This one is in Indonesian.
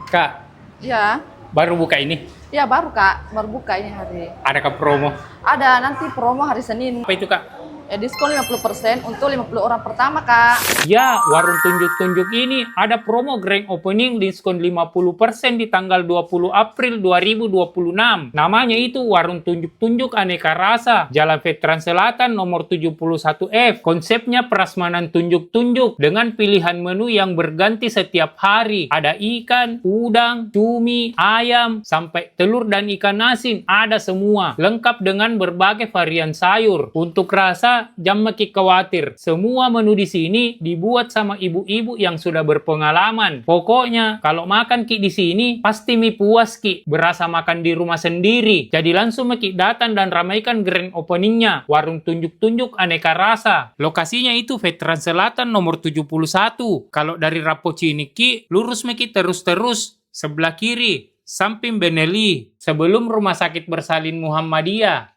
Kak, Ya, baru buka ini. ya baru Kak, baru buka ini hari. Adakah promo? Ada nanti promo hari Senin. Apa itu, Kak? Diskon 50% untuk 50 orang pertama Kak. Ya, warung tunjuk-tunjuk ini ada promo grand opening diskon 50% di tanggal 20 April 2026. Namanya itu Warung Tunjuk-Tunjuk Aneka Rasa, Jalan Veteran Selatan nomor 71F. Konsepnya prasmanan tunjuk-tunjuk dengan pilihan menu yang berganti setiap hari. Ada ikan, udang, cumi, ayam, sampai telur dan ikan asin. Ada semua. Lengkap dengan berbagai varian sayur. Untuk rasa, jangan makin khawatir. Semua menu di sini dibuat sama ibu-ibu yang sudah berpengalaman. Pokoknya, kalau makan Ki di sini, pasti mi puas Ki. Berasa makan di rumah sendiri. Jadi langsung Ki datang dan ramaikan grand openingnya. Warung Tunjuk-Tunjuk Aneka Rasa. Lokasinya itu Veteran Selatan nomor 71. Kalau dari Rapocini Ki, lurus Ki terus-terus. Sebelah kiri, samping Benelli. Sebelum Rumah Sakit Bersalin Muhammadiyah.